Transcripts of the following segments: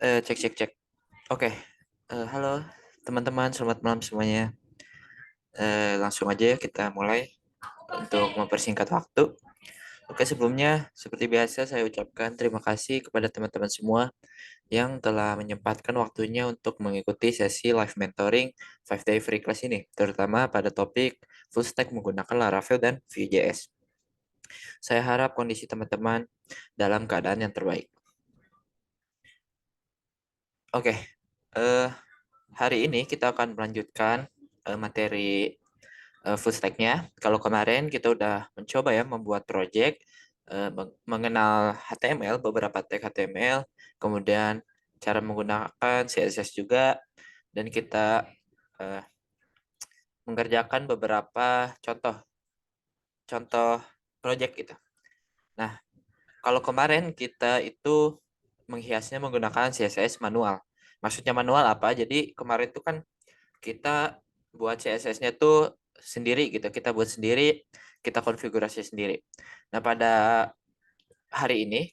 Cek cek cek. Oke. Halo teman-teman, selamat malam semuanya. Langsung aja ya kita mulai untuk mempersingkat waktu. Oke, sebelumnya seperti biasa saya ucapkan terima kasih kepada teman-teman semua yang telah menyempatkan waktunya untuk mengikuti sesi live mentoring 5 day free class ini, terutama pada topik full stack menggunakan Laravel dan Vue.js. Saya harap kondisi teman-teman dalam keadaan yang terbaik. Oke, eh, hari ini kita akan melanjutkan materi full stack-nya. Kalau kemarin kita udah mencoba ya membuat project, mengenal HTML, beberapa tag HTML, kemudian cara menggunakan CSS juga, dan kita eh, mengerjakan beberapa contoh project gitu. Nah, kalau kemarin kita itu menghiasnya menggunakan CSS manual. Maksudnya manual apa? Jadi kemarin itu kan kita buat CSS-nya tuh sendiri gitu. Kita buat sendiri, kita konfigurasi sendiri. Nah, pada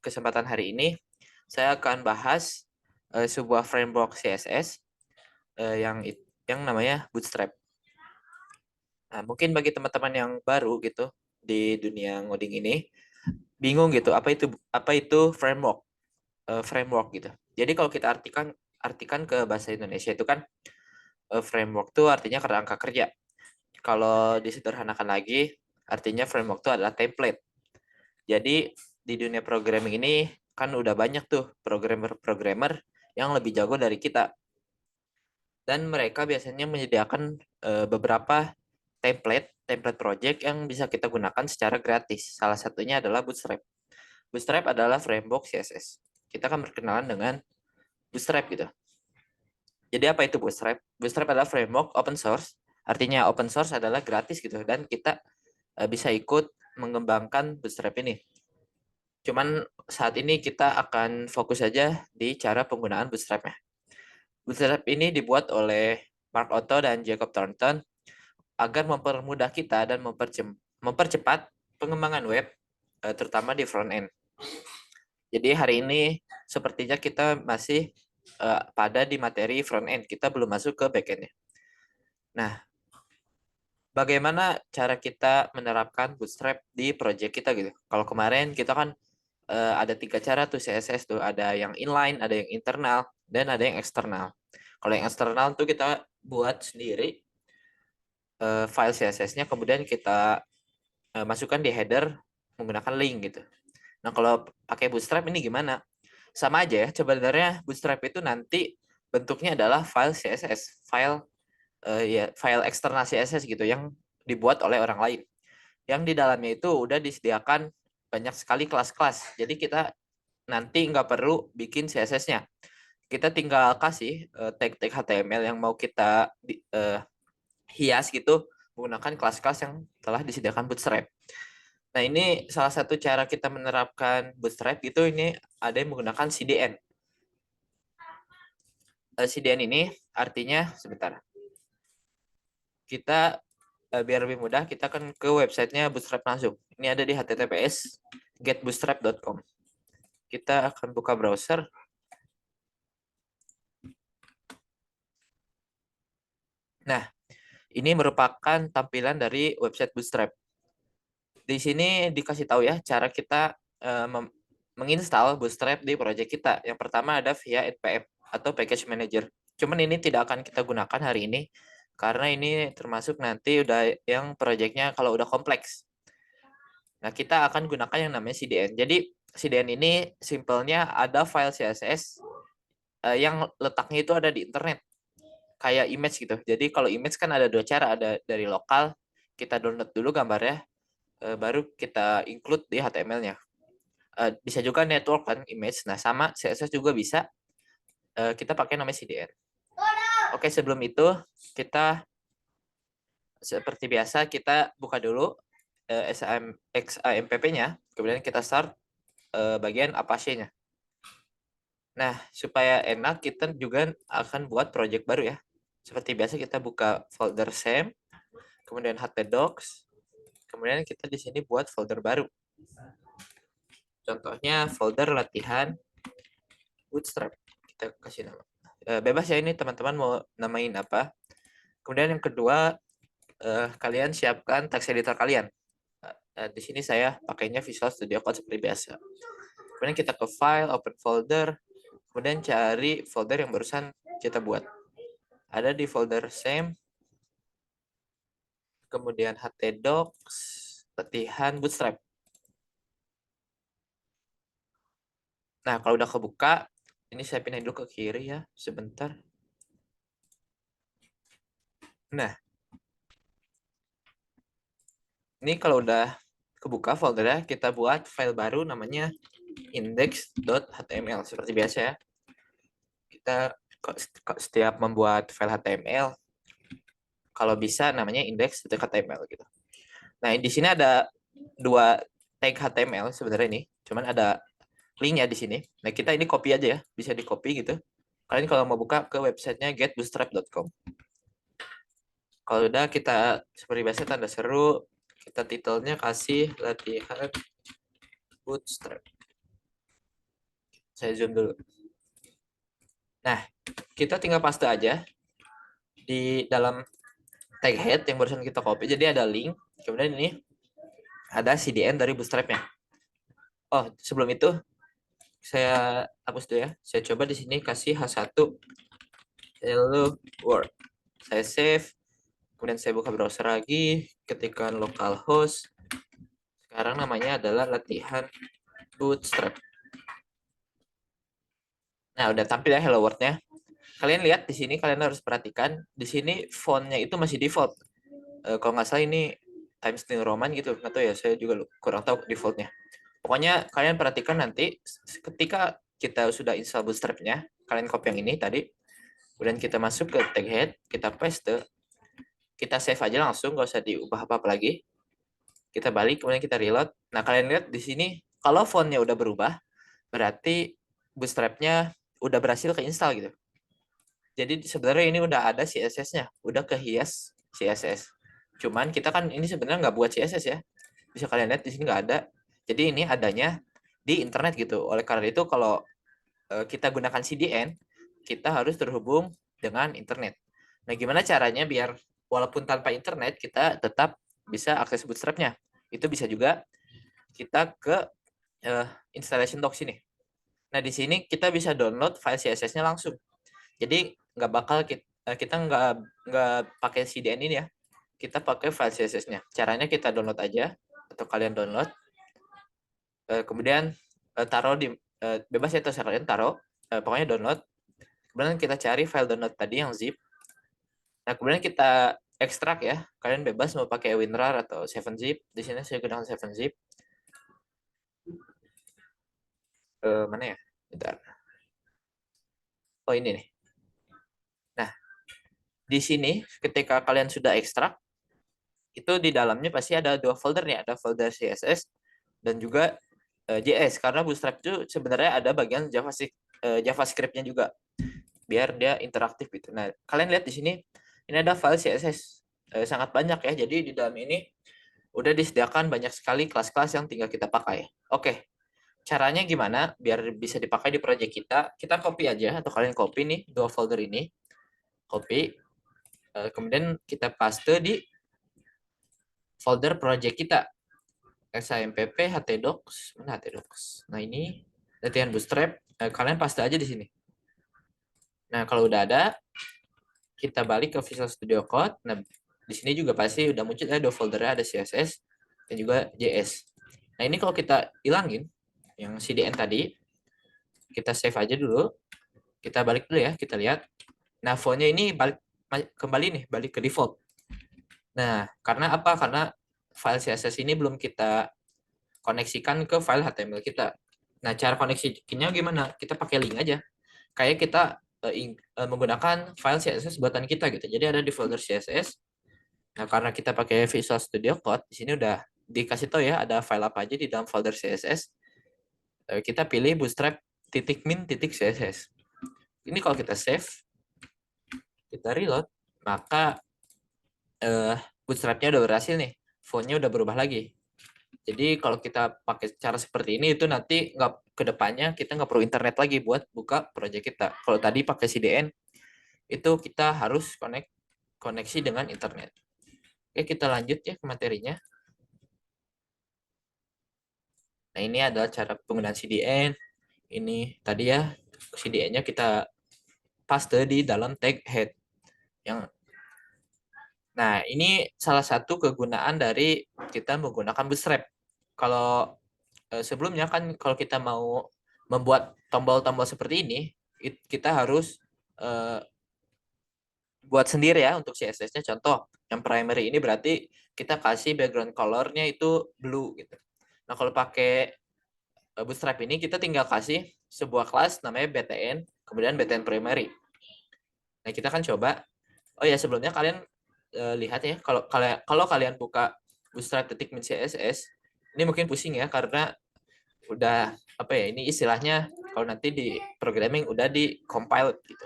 kesempatan hari ini, saya akan bahas sebuah framework CSS yang namanya Bootstrap. Nah, mungkin bagi teman-teman yang baru gitu di dunia ngoding ini, bingung gitu apa itu framework gitu. Jadi kalau kita artikan ke bahasa Indonesia itu kan framework tuh artinya kerangka kerja. Kalau disederhanakan lagi, artinya framework itu adalah template. Jadi di dunia programming ini kan udah banyak tuh programmer-programmer yang lebih jago dari kita. Dan mereka biasanya menyediakan beberapa template project yang bisa kita gunakan secara gratis. Salah satunya adalah Bootstrap. Bootstrap adalah framework CSS. Kita akan berkenalan dengan Bootstrap gitu. Jadi apa itu Bootstrap? Bootstrap adalah framework open source. Artinya open source adalah gratis gitu dan kita bisa ikut mengembangkan Bootstrap ini. Cuman saat ini kita akan fokus saja di cara penggunaan Bootstrap-nya. Bootstrap ini dibuat oleh Mark Otto dan Jacob Thornton agar mempermudah kita dan mempercepat pengembangan web, terutama di front end. Jadi hari ini sepertinya kita masih pada di materi front end, kita belum masuk ke back end-nya. Nah, bagaimana cara kita menerapkan Bootstrap di project kita gitu? Kalau kemarin kita kan ada 3 cara tuh CSS tuh, ada yang inline, ada yang internal, dan ada yang eksternal. Kalau yang eksternal tuh kita buat sendiri file CSS-nya, kemudian kita masukkan di header menggunakan link gitu. Nah, kalau pakai Bootstrap ini gimana? Sama aja ya, sebenarnya Bootstrap itu nanti bentuknya adalah file CSS, file eksternal CSS gitu yang dibuat oleh orang lain. Yang di dalamnya itu udah disediakan banyak sekali kelas-kelas. Jadi kita nanti nggak perlu bikin CSS-nya. Kita tinggal kasih tag-tag HTML yang mau kita hias gitu menggunakan kelas-kelas yang telah disediakan Bootstrap. Nah, ini salah satu cara kita menerapkan Bootstrap itu, ini ada yang menggunakan CDN. CDN ini artinya, sebentar, kita biar lebih mudah, kita akan ke websitenya Bootstrap langsung. Ini ada di https getbootstrap.com. Kita akan buka browser. Nah, ini merupakan tampilan dari website Bootstrap. Di sini dikasih tahu ya cara kita menginstal Bootstrap di project kita. Yang pertama ada via npm atau package manager. Cuman ini tidak akan kita gunakan hari ini karena ini termasuk nanti udah yang projectnya kalau udah kompleks. Nah, kita akan gunakan yang namanya CDN. Jadi CDN ini simpelnya ada file CSS yang letaknya itu ada di internet, kayak image gitu. Jadi kalau image kan ada 2 cara, ada dari lokal, kita download dulu gambarnya, baru kita include di HTML-nya. Bisa juga network kan image. Nah, sama CSS juga bisa. Kita pakai namanya CDN. Oke, sebelum itu kita seperti biasa kita buka dulu XAMPP-nya, kemudian kita start bagian Apache-nya. Nah, supaya enak kita juga akan buat project baru ya. Seperti biasa kita buka folder SAM, kemudian htdocs, kemudian kita di sini buat folder baru. Contohnya folder latihan Bootstrap. kita kasih nama. Bebas ya ini teman-teman mau namain apa. Kemudian yang kedua, kalian siapkan text editor kalian. Di sini saya pakainya Visual Studio Code seperti biasa. Kemudian kita ke file, open folder, kemudian cari folder yang barusan kita buat. Ada di folder same, kemudian htdocs, latihan bootstrap. Nah, kalau udah kebuka, ini saya pindahin dulu ke kiri ya, sebentar. Nah, ini kalau udah kebuka foldernya, kita buat file baru namanya index.html seperti biasa ya. Kita setiap membuat file HTML, kalau bisa namanya index.html gitu. Nah, di sini ada dua tag HTML sebenarnya ini, cuman ada linknya di sini. Nah, kita ini copy aja ya, bisa di copy gitu. Kalian kalau mau buka ke websitenya getbootstrap.com. Kalau udah kita seperti biasa tanda seru, kita titelnya kasih latihan bootstrap. Saya zoom dulu. Nah, kita tinggal paste aja di dalam tag head yang barusan kita copy. Jadi ada link, kemudian ini ada CDN dari bootstrapnya. Oh, sebelum itu saya hapus dulu ya. Saya coba di sini kasih H1 hello world. Saya save, kemudian saya buka browser lagi, ketikkan localhost. Sekarang namanya adalah latihan bootstrap. Nah, udah tampil ya hello world-nya. Kalian lihat di sini, kalian harus perhatikan di sini fontnya itu masih default. Kalau nggak salah ini Times New Roman gitu, nggak tahu ya, saya juga kurang tahu defaultnya. Pokoknya kalian perhatikan nanti ketika kita sudah install bootstrap-nya, kalian copy yang ini tadi, kemudian kita masuk ke tag head, kita paste, kita save aja langsung, nggak usah diubah apa-apa lagi. Kita balik, kemudian kita reload. Nah, kalian lihat di sini, kalau fontnya udah berubah, berarti bootstrap-nya udah berhasil keinstall gitu. Jadi sebenarnya ini udah ada CSS-nya, udah kehias CSS. Cuman kita kan ini sebenarnya nggak buat CSS ya. Bisa kalian lihat di sini nggak ada. Jadi ini adanya di internet gitu. Oleh karena itu kalau kita gunakan CDN, kita harus terhubung dengan internet. Nah, gimana caranya biar walaupun tanpa internet kita tetap bisa akses bootstrap-nya? Itu bisa juga kita ke installation docs ini. Nah, di sini kita bisa download file CSS-nya langsung. Jadi nggak bakal kita nggak pakai CDN ini ya. Kita pakai file CSS-nya. Caranya kita download aja atau kalian download. Kemudian taruh di bebas ya, terserah kalian taruh. Pokoknya download. Kemudian kita cari file download tadi yang zip. Nah, kemudian kita ekstrak ya. Kalian bebas mau pakai WinRAR atau 7-zip. Di sini saya gunakan 7-zip. Mana ya? Bentar. Oh, ini nih. Nah, di sini ketika kalian sudah ekstrak, itu di dalamnya pasti ada dua folder nih, ada folder CSS dan juga JS, karena Bootstrap itu sebenarnya ada bagian JavaScript-nya juga biar dia interaktif gitu. Nah, kalian lihat di sini ini ada file CSS sangat banyak ya. Jadi di dalam ini udah disediakan banyak sekali kelas-kelas yang tinggal kita pakai. Oke. Caranya gimana biar bisa dipakai di project kita? Kita copy aja atau kalian copy nih dua folder ini. Copy. Kemudian kita paste di folder project kita. SAMPP, htdocs, mana htdocs? Nah, ini latihan bootstrap, kalian paste aja di sini. Nah, kalau udah ada, kita balik ke Visual Studio Code. Nah, di sini juga pasti udah muncul ada dua foldernya, ada CSS dan juga JS. Nah, ini kalau kita hilangin yang CDN tadi, kita save aja dulu. Kita balik dulu ya, kita lihat. Nah, fontnya ini balik kembali nih, balik ke default. Nah, karena apa? Karena file CSS ini belum kita koneksikan ke file HTML kita. Nah, cara koneksinya gimana? Kita pakai link aja. Kayak kita menggunakan file CSS buatan kita gitu. Jadi ada di folder CSS. Nah, karena kita pakai Visual Studio Code, di sini udah dikasih tahu ya ada file apa aja di dalam folder CSS. Kita pilih bootstrap.min.css. Ini kalau kita save, kita reload, maka bootstrapnya udah berhasil nih. Fontnya udah berubah lagi. Jadi kalau kita pakai cara seperti ini itu nanti nggak ke depannya kita nggak perlu internet lagi buat buka project kita. Kalau tadi pakai CDN itu kita harus koneksi dengan internet. Oke, kita lanjut ya ke materinya. Nah, ini adalah cara penggunaan CDN. Ini tadi ya CDN-nya kita paste di dalam tag head. Nah, ini salah satu kegunaan dari kita menggunakan Bootstrap. Kalau sebelumnya kan kalau kita mau membuat tombol-tombol seperti ini, kita harus eh, buat sendiri ya untuk CSS-nya. Contoh, yang primary ini berarti kita kasih background color-nya itu blue gitu. Nah, kalau pakai Bootstrap ini kita tinggal kasih sebuah kelas namanya btn, kemudian btn primary. Nah, kita kan coba. Oh ya, sebelumnya kalian lihat ya, kalau kalian buka bootstrap.min CSS, ini mungkin pusing ya karena udah apa ya, ini istilahnya kalau nanti di programming udah di compile gitu.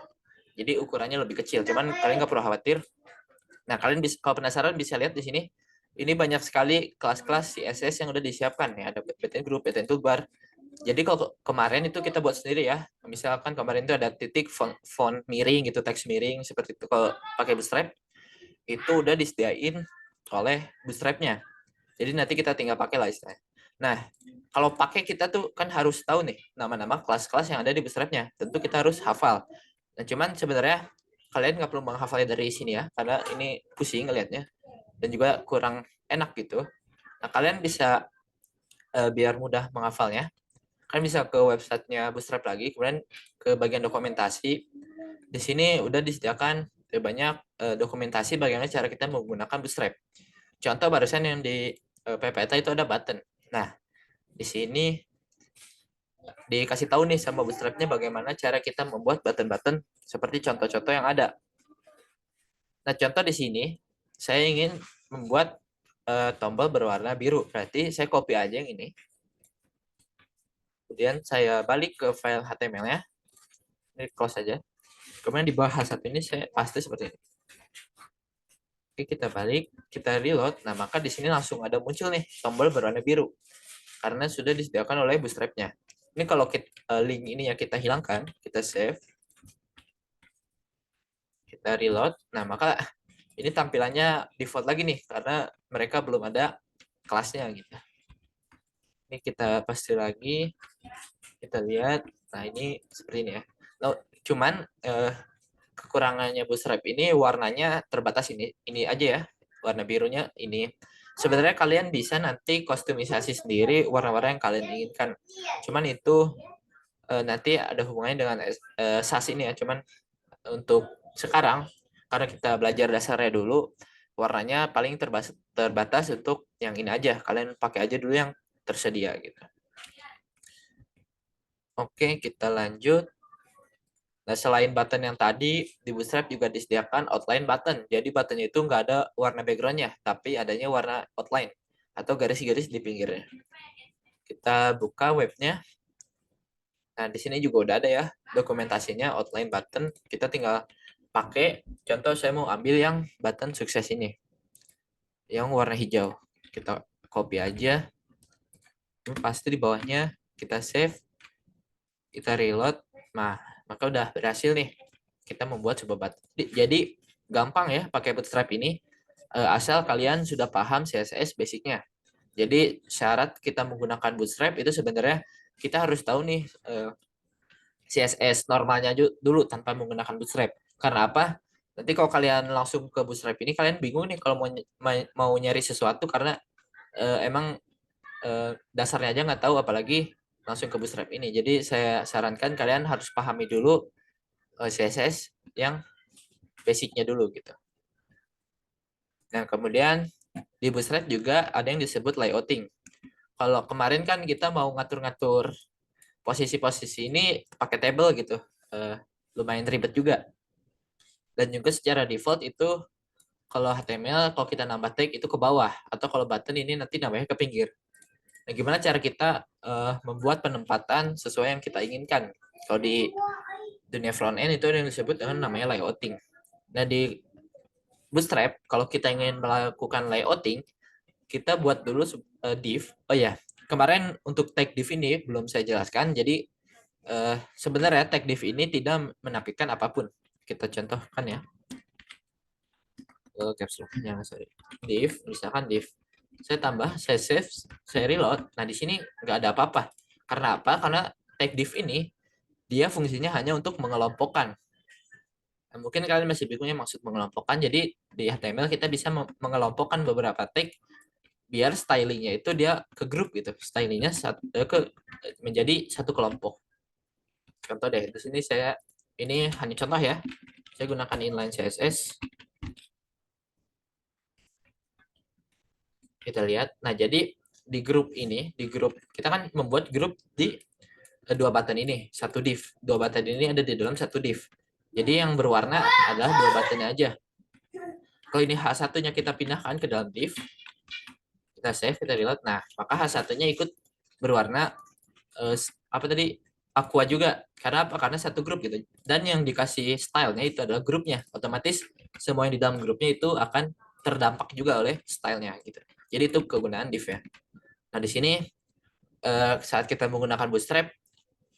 Jadi ukurannya lebih kecil, cuman kalian nggak perlu khawatir. Nah, kalian bisa, kalau penasaran bisa lihat di sini. Ini banyak sekali kelas-kelas CSS yang udah disiapkan ya, ada btn group, btn toolbar. Jadi kalau kemarin itu kita buat sendiri ya. Misalkan kemarin itu ada titik font miring gitu, teks miring seperti itu. Kalau pakai Bootstrap itu udah disediain oleh Bootstrap-nya. Jadi nanti kita tinggal pakai lah istilahnya. Nah, kalau pakai kita tuh kan harus tahu nih nama-nama kelas-kelas yang ada di Bootstrap-nya. Tentu kita harus hafal. Nah, cuman sebenarnya kalian nggak perlu menghafalnya dari sini ya, karena ini pusing ngelihatnya dan juga kurang enak gitu. Nah, kalian bisa biar mudah menghafalnya, kalian bisa ke websitenya Bootstrap lagi, kemudian ke bagian dokumentasi. Di sini udah disediakan banyak dokumentasi bagaimana cara kita menggunakan Bootstrap. Contoh barusan yang di PPT itu ada button. Nah, di sini dikasih tahu nih sama Bootstrap-nya bagaimana cara kita membuat button-button seperti contoh-contoh yang ada. Nah, contoh di sini saya ingin membuat tombol berwarna biru. Berarti saya copy aja yang ini. Kemudian saya balik ke file HTML-nya. Ini close aja. Kemudian di bawah H1 ini saya paste seperti ini. Oke, kita balik, kita reload. Nah, maka di sini langsung ada muncul nih tombol berwarna biru. Karena sudah disediakan oleh Bootstrap-nya. Ini kalau link ini ya kita hilangkan, kita save, kita reload. Nah, maka ini tampilannya default lagi nih, karena mereka belum ada kelasnya gitu. Ini kita paste lagi, kita lihat. Nah, ini seperti ini ya. Nah, cuman kekurangannya Bootstrap ini warnanya terbatas, ini aja ya, warna birunya ini. Sebenarnya kalian bisa nanti kostumisasi sendiri warna-warna yang kalian inginkan. Cuman itu nanti ada hubungannya dengan SAS ini ya. Cuman untuk sekarang karena kita belajar dasarnya dulu, warnanya paling terbatas untuk yang ini aja. Kalian pakai aja dulu yang tersedia gitu. Oke, kita lanjut. Nah, selain button yang tadi, di Bootstrap juga disediakan outline button. Jadi buttonnya itu nggak ada warna backgroundnya, tapi adanya warna outline atau garis-garis di pinggirnya. Kita buka webnya. Nah, di sini juga udah ada ya dokumentasinya outline button. Kita tinggal pakai. Contoh saya mau ambil yang button sukses ini, yang warna hijau. Kita copy aja. Pasti di bawahnya kita save, kita reload. Nah, maka udah berhasil nih kita membuat sebuah button. Jadi gampang ya pakai Bootstrap ini, asal kalian sudah paham CSS basicnya. Jadi syarat kita menggunakan Bootstrap itu sebenarnya kita harus tahu nih CSS normalnya dulu tanpa menggunakan Bootstrap. Karena apa? Nanti kalau kalian langsung ke Bootstrap ini kalian bingung nih kalau mau nyari sesuatu karena emang dasarnya aja nggak tahu, apalagi langsung ke Bootstrap ini. Jadi saya sarankan kalian harus pahami dulu CSS yang basicnya dulu gitu. Nah, kemudian di Bootstrap juga ada yang disebut layouting. Kalau kemarin kan kita mau ngatur-ngatur posisi-posisi ini pakai table gitu. Lumayan ribet juga. Dan juga secara default itu kalau HTML, kalau kita nambah tag itu ke bawah. Atau kalau button ini nanti nambahnya ke pinggir. Nah, gimana cara kita membuat penempatan sesuai yang kita inginkan? Kalau di dunia front end itu ada yang disebut dengan namanya layouting. Nah, di Bootstrap, kalau kita ingin melakukan layouting, kita buat dulu div. Oh ya, kemarin untuk tag div ini belum saya jelaskan. Jadi sebenarnya tag div ini tidak menampilkan apapun. Kita contohkan ya. Caps lock, ya, sorry. Div, misalkan div. Saya tambah, saya save, saya reload. Nah, di sini nggak ada apa-apa. Karena apa? Karena tag div ini dia fungsinya hanya untuk mengelompokkan. Nah, mungkin kalian masih bingung ya maksud mengelompokkan. Jadi di HTML kita bisa mengelompokkan beberapa tag biar stylingnya itu dia ke grup gitu. Stylingnya menjadi satu kelompok. Contoh deh, di sini saya ini hanya contoh ya. Saya gunakan inline CSS. Kita lihat. Nah, jadi di grup ini, di grup kita kan membuat grup di dua button ini, satu div. Dua button ini ada di dalam satu div. Jadi yang berwarna adalah dua buttonnya aja. Kalau ini H1-nya kita pindahkan ke dalam div, kita save, kita reload. Nah, maka H1-nya ikut berwarna apa tadi? Aqua juga. Karena apa? Karena satu grup gitu. Dan yang dikasih stylenya itu adalah grupnya. Otomatis semua yang di dalam grupnya itu akan terdampak juga oleh stylenya gitu. Jadi itu kegunaan div ya. Nah, di sini saat kita menggunakan Bootstrap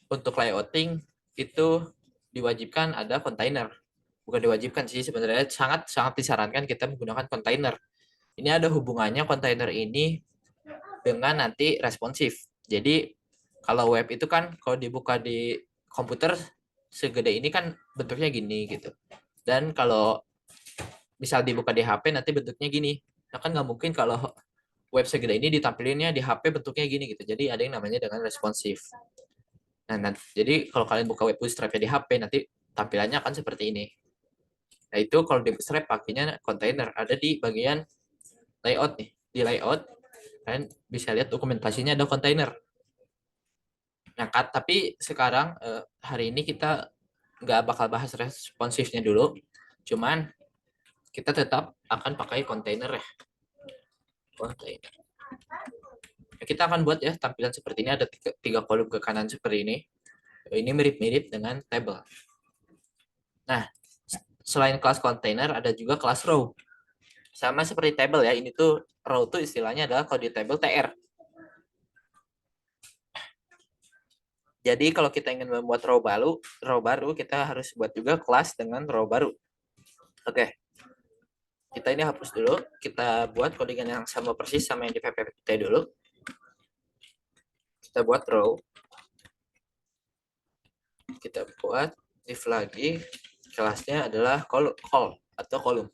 untuk layouting itu diwajibkan ada kontainer. Bukan diwajibkan sih sebenarnya sangat sangat disarankan kita menggunakan kontainer. Ini ada hubungannya kontainer ini dengan nanti responsif. Jadi kalau web itu kan kalau dibuka di komputer segede ini kan bentuknya gini gitu. Dan kalau misal dibuka di HP nanti bentuknya gini. Nah kan nggak mungkin kalau web segede ini ditampilinnya di HP bentuknya gini gitu. Jadi ada yang namanya dengan responsif. Nah, jadi kalau kalian buka web Bootstrap di HP nanti tampilannya akan seperti ini. Nah itu kalau di Bootstrap pakainya container ada di bagian layout nih. Di layout kalian bisa lihat dokumentasinya ada container. Nah, tapi sekarang hari ini kita nggak bakal bahas responsifnya dulu. Cuman kita tetap akan pakai container ya. Container. Nah, kita akan buat ya tampilan seperti ini ada tiga kolom ke kanan seperti ini. Ini mirip-mirip dengan table. Nah, selain kelas container ada juga kelas row. Sama seperti table ya. Ini tuh row tuh istilahnya adalah kalau di table TR. Jadi kalau kita ingin membuat row baru kita harus buat juga kelas dengan row baru. Oke. Kita ini hapus dulu. Kita buat codingan yang sama persis sama yang di PPT dulu. Kita buat row. Kita buat if lagi. Kelasnya adalah call atau kolom.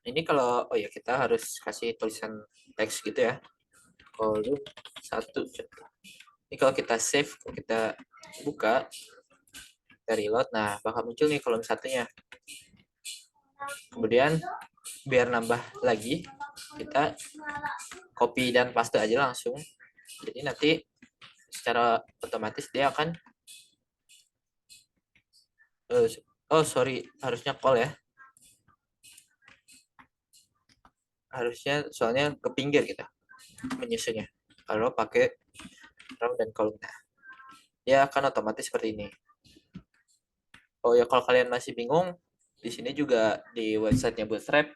Ini kalau oh ya kita harus kasih tulisan teks gitu ya. Kolom 1. Ini kalau kita save, kalau kita buka, kita reload, nah bakal muncul nih kolom satunya. Kemudian biar nambah lagi, kita copy dan paste aja langsung. Jadi nanti secara otomatis dia akan oh sorry harusnya call ya. Harusnya soalnya ke pinggir kita menyusunnya. Kalau pakai row dan column, nah dia akan otomatis seperti ini. Oh ya kalau kalian masih bingung, di sini juga di websitenya Bootstrap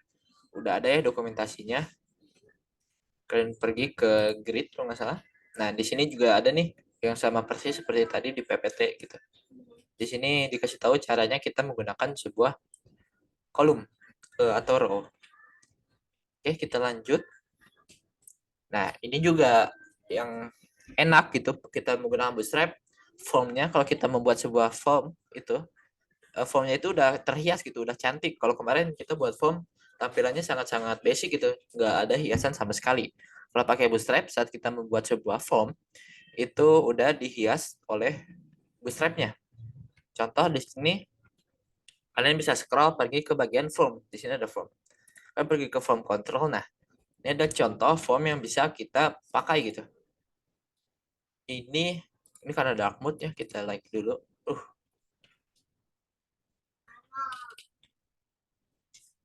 udah ada ya dokumentasinya. Kalian pergi ke grid kalau nggak salah. Nah di sini juga ada nih yang sama persis seperti tadi di PPT gitu. Di sini dikasih tahu caranya kita menggunakan sebuah kolom atau row. Oke kita lanjut. Nah ini juga yang enak gitu kita menggunakan Bootstrap. Formnya kalau kita membuat sebuah form itu formnya itu udah terhias gitu, udah cantik. Kalau kemarin kita buat form tampilannya sangat-sangat basic gitu, nggak ada hiasan sama sekali. Kalau pakai Bootstrap saat kita membuat sebuah form itu udah dihias oleh Bootstrap-nya. Contoh di sini kalian bisa scroll pergi ke bagian form. Di sini ada form. Kalian pergi ke form control. Nah, ini ada contoh form yang bisa kita pakai gitu. Ini karena dark mode ya, kita like dulu.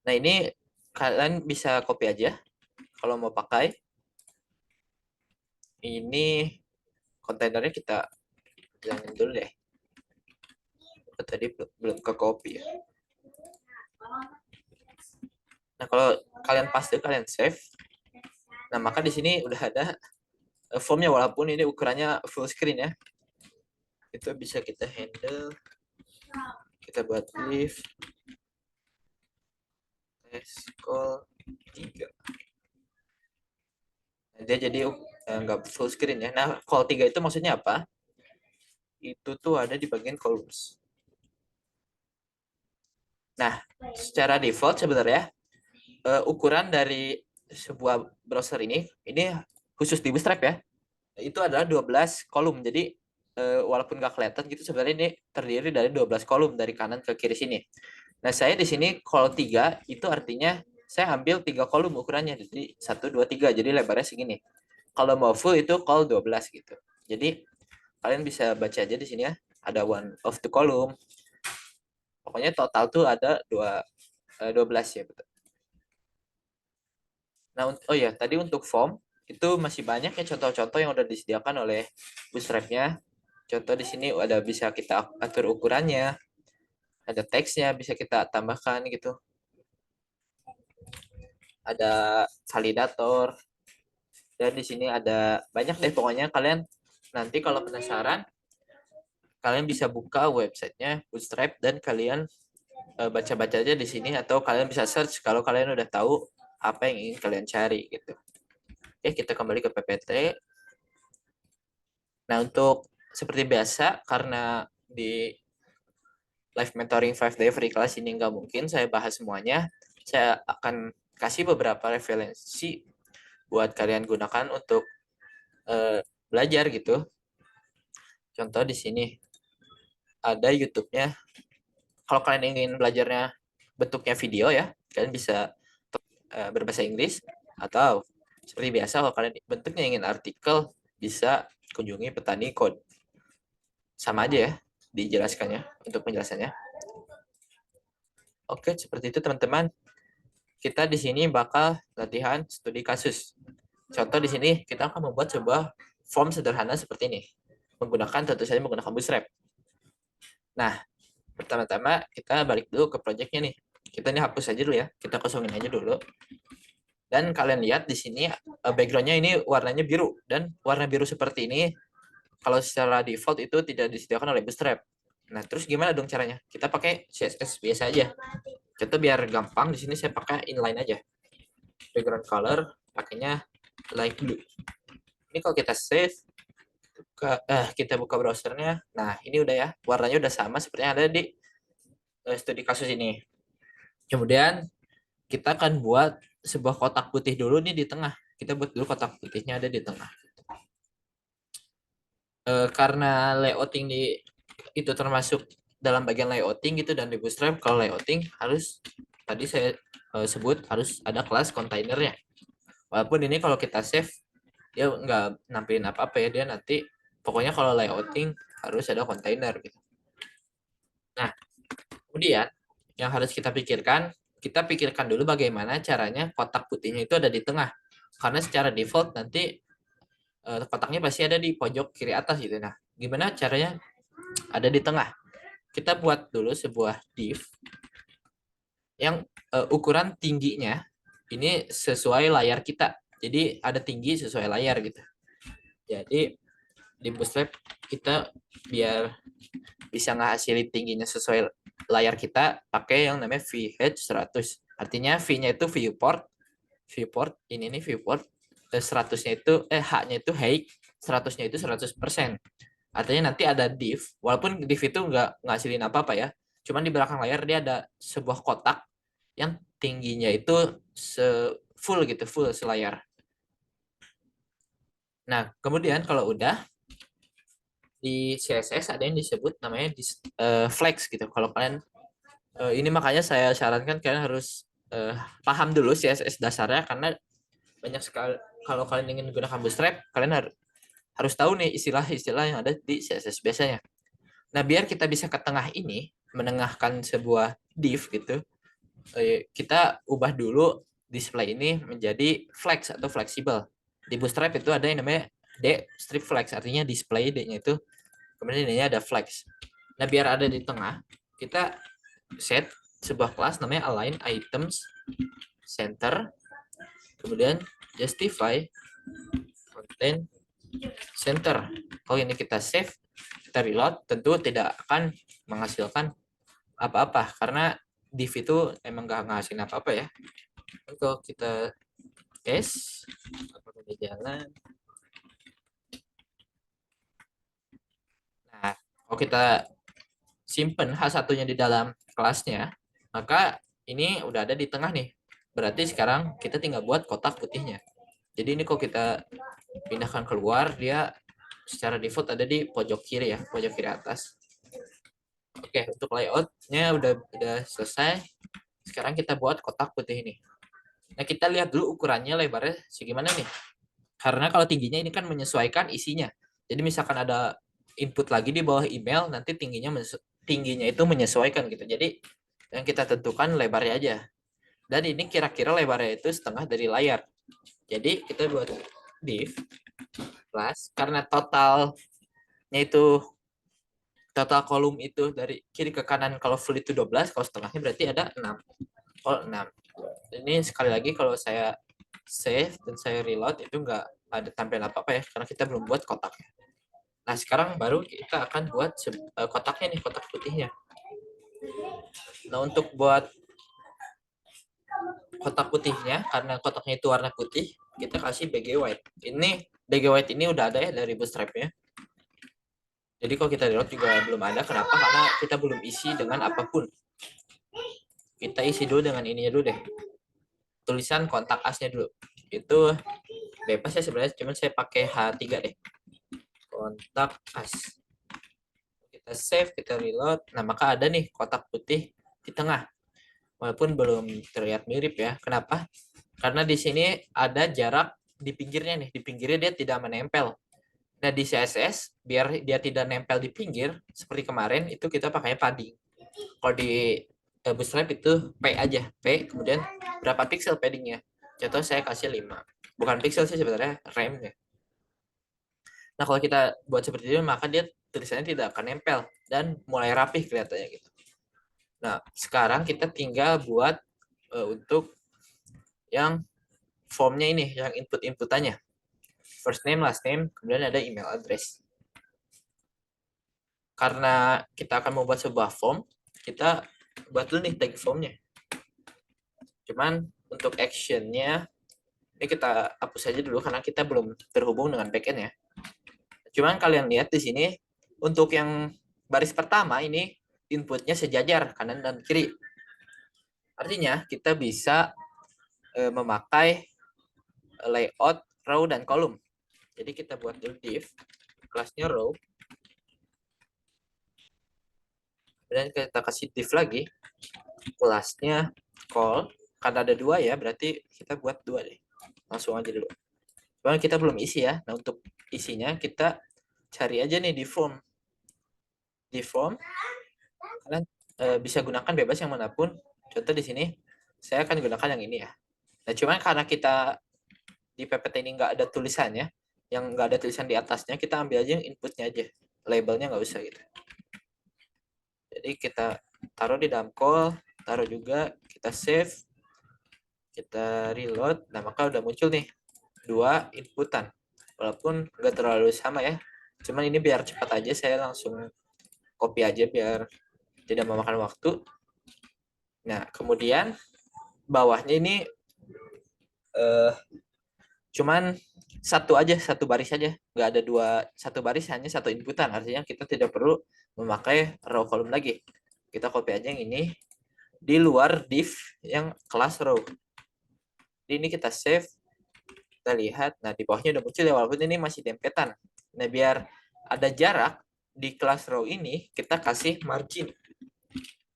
Nah, ini kalian bisa copy aja kalau mau pakai. Ini kontainernya kita bilangin dulu deh. Tadi belum ke copy ya. Nah, kalau kalian paste, kalian save. Nah, maka di sini udah ada formnya, walaupun ini ukurannya full screen ya. Itu bisa kita handle. Kita buat if call 3. Nah, dia jadi nggak full screen ya. Nah, call 3 itu maksudnya apa? Itu tuh ada di bagian columns. Nah, secara default sebenarnya ukuran dari sebuah browser ini khusus di Bootstrap ya, itu adalah 12 kolom. Jadi walaupun nggak kelihatan gitu, sebenarnya ini terdiri dari 12 kolom dari kanan ke kiri sini. Nah, saya di sini call 3 itu artinya saya ambil 3 kolom ukurannya. Jadi 1, 2, 3. Jadi lebarnya segini. Kalau mau full itu call 12 gitu. Jadi kalian bisa baca aja di sini ya. Ada one of the column. Pokoknya total tuh ada 12 ya, betul. Nah, oh ya, tadi untuk form itu masih banyak ya contoh-contoh yang udah disediakan oleh Bootstrap-nya. Contoh di sini ada bisa kita atur ukurannya, ada teksnya bisa kita tambahkan gitu. Ada validator, dan di sini ada banyak deh pokoknya. Kalian nanti kalau penasaran, kalian bisa buka websitenya Bootstrap dan kalian baca-baca aja di sini, atau kalian bisa search kalau kalian udah tahu apa yang ingin kalian cari gitu. Oke, kita kembali ke PPT. Nah, untuk seperti biasa, karena di live mentoring 5 day free class ini nggak mungkin saya bahas semuanya, saya akan kasih beberapa referensi buat kalian gunakan untuk belajar gitu. Contoh di sini ada YouTube-nya. Kalau kalian ingin belajarnya bentuknya video ya, kalian bisa berbahasa Inggris, atau seperti biasa kalau kalian bentuknya ingin artikel, bisa kunjungi Petani Code. Sama aja ya dijelaskannya untuk penjelasannya. Oke, seperti itu teman-teman. Kita di sini bakal latihan studi kasus. Contoh di sini kita akan membuat sebuah form sederhana seperti ini. Tentu saja menggunakan Bootstrap. Nah, pertama-tama kita balik dulu ke projectnya nih. Kita ini hapus aja dulu ya. Kita kosongin aja dulu. Dan kalian lihat di sini backgroundnya ini warnanya biru. Dan warna biru seperti ini kalau secara default itu tidak disediakan oleh Bootstrap. Nah, terus gimana dong caranya? Kita pakai CSS biasa aja. Contoh biar gampang, di sini saya pakai inline aja. Background color pakainya light blue. Ini kalau kita save, kita buka browsernya. Nah, ini udah ya, warnanya udah sama seperti yang ada di studi kasus ini. Kemudian kita akan buat sebuah kotak putih dulu nih di tengah. Kita buat dulu kotak putihnya ada di tengah. Karena layouting di itu termasuk dalam bagian layouting gitu, dan di Bootstrap kalau layouting harus tadi saya sebut harus ada kelas kontainernya. Walaupun ini kalau kita save dia nggak nampilin apa-apa ya, dia nanti pokoknya kalau layouting harus ada kontainer gitu. Nah, kemudian yang harus kita pikirkan dulu bagaimana caranya kotak putihnya itu ada di tengah. Karena secara default nanti kotaknya pasti ada di pojok kiri atas gitu. Nah, gimana caranya ada di tengah? Kita buat dulu sebuah div yang ukuran tingginya ini sesuai layar kita. Jadi ada tinggi sesuai layar gitu. Jadi di Bootstrap kita biar bisa ngehasilin tingginya sesuai layar kita pakai yang namanya VH 100. Artinya V-nya itu viewport ini nih viewport, 100-nya itu H-nya itu height, 100-nya itu 100%. Artinya nanti ada div, walaupun div itu nggak ngasilin apa-apa ya. Cuman di belakang layar dia ada sebuah kotak yang tingginya itu full gitu, full selayar. Nah, kemudian kalau udah di CSS ada yang disebut namanya flex gitu. Kalau kalian ini makanya saya sarankan kalian harus paham dulu CSS dasarnya, karena banyak sekali kalau kalian ingin menggunakan Bootstrap, kalian harus tahu nih istilah-istilah yang ada di CSS biasanya. Nah, biar kita bisa ke tengah ini menengahkan sebuah div gitu, kita ubah dulu display ini menjadi flex atau fleksibel. Di Bootstrap itu ada yang namanya D strip flex, artinya display D-nya itu, kemudian D-nya ada flex. Nah, biar ada di tengah, kita set sebuah kelas namanya align items center, kemudian justify content center. Oh, ini kita save, kita reload, tentu tidak akan menghasilkan apa-apa karena div itu emang nggak ngasilin apa-apa ya. Kalau kita tes apakah udah jalan. Nah, kalau kita simpen H1-nya di dalam kelasnya, maka ini udah ada di tengah nih. Berarti sekarang kita tinggal buat kotak putihnya. Jadi ini kalau kita pindahkan keluar, dia secara default ada di pojok kiri ya, pojok kiri atas. Oke, untuk layoutnya udah selesai. Sekarang kita buat kotak putih ini. Nah, kita lihat dulu ukurannya lebarnya segimana nih. Karena kalau tingginya ini kan menyesuaikan isinya. Jadi misalkan ada input lagi di bawah email, nanti tingginya itu menyesuaikan gitu. Jadi yang kita tentukan lebarnya aja. Dan ini kira-kira lebarnya itu setengah dari layar. Jadi kita buat div plus karena totalnya itu total kolom itu dari kiri ke kanan kalau full itu 12, kalau setengahnya berarti ada 6. Oh, 6. Ini sekali lagi kalau saya save dan saya reload itu nggak ada tampilan apa-apa ya karena kita belum buat kotaknya. Nah, sekarang baru kita akan buat kotaknya nih, kotak putihnya. Nah, untuk buat kotak putihnya, karena kotaknya itu warna putih, kita kasih BG white. Ini BG white ini udah ada ya dari bootstrap-nya. Jadi kalau kita reload juga belum ada. Kenapa? Karena kita belum isi dengan apapun. Kita isi dulu dengan ininya dulu deh. Tulisan kontak asnya dulu. Itu bebas ya sebenarnya, cuman saya pakai H3 deh. Kontak as. Kita save, kita reload. Nah, maka ada nih kotak putih di tengah. Walaupun belum terlihat mirip ya. Kenapa? Karena di sini ada jarak di pinggirnya nih. Di pinggirnya dia tidak menempel. Nah, di CSS, biar dia tidak nempel di pinggir, seperti kemarin, itu kita pakai padding. Kalau di Bootstrap itu P aja. P, kemudian berapa pixel paddingnya. Contoh saya kasih 5. Bukan pixel sih sebenarnya, rem ya. Nah, kalau kita buat seperti itu, maka dia tulisannya tidak akan nempel. Dan mulai rapih kelihatannya gitu. Nah, sekarang kita tinggal buat untuk yang formnya ini, yang input-inputannya. First name, last name, kemudian ada email address. Karena kita akan membuat sebuah form, kita buat dulu nih tag formnya. Cuman untuk actionnya, ini kita hapus aja dulu karena kita belum terhubung dengan backend ya. Cuman kalian lihat di sini, untuk yang baris pertama ini inputnya sejajar kanan dan kiri. Artinya kita bisa memakai layout row dan kolom. Jadi kita buat dulu div, kelasnya row, dan kita kasih div lagi, kelasnya call. Karena ada 2 ya, berarti kita buat 2 deh. Langsung aja dulu. Cuman kita belum isi ya. Nah, untuk isinya kita cari aja nih di form. Di form, kalian bisa gunakan bebas yang manapun. Contoh di sini, saya akan gunakan yang ini ya. Nah, cuman karena kita di PPT ini nggak ada tulisannya, yang nggak ada tulisan di atasnya, kita ambil aja yang inputnya aja. Labelnya nggak usah gitu. Jadi kita taruh di dalam call, taruh juga, kita save, kita reload. Nah, maka udah muncul nih 2 inputan. Walaupun nggak terlalu sama ya. Cuman ini biar cepat aja, saya langsung copy aja biar tidak memakan waktu. Nah, kemudian bawahnya ini cuman satu aja, satu baris aja. Nggak ada 2, satu baris hanya 1 inputan. Artinya kita tidak perlu memakai row column lagi. Kita copy aja yang ini di luar div yang kelas row. Ini kita save, kita lihat. Nah, di bawahnya udah muncul ya, walaupun ini masih dempetan. Nah, biar ada jarak di kelas row ini, kita kasih margin.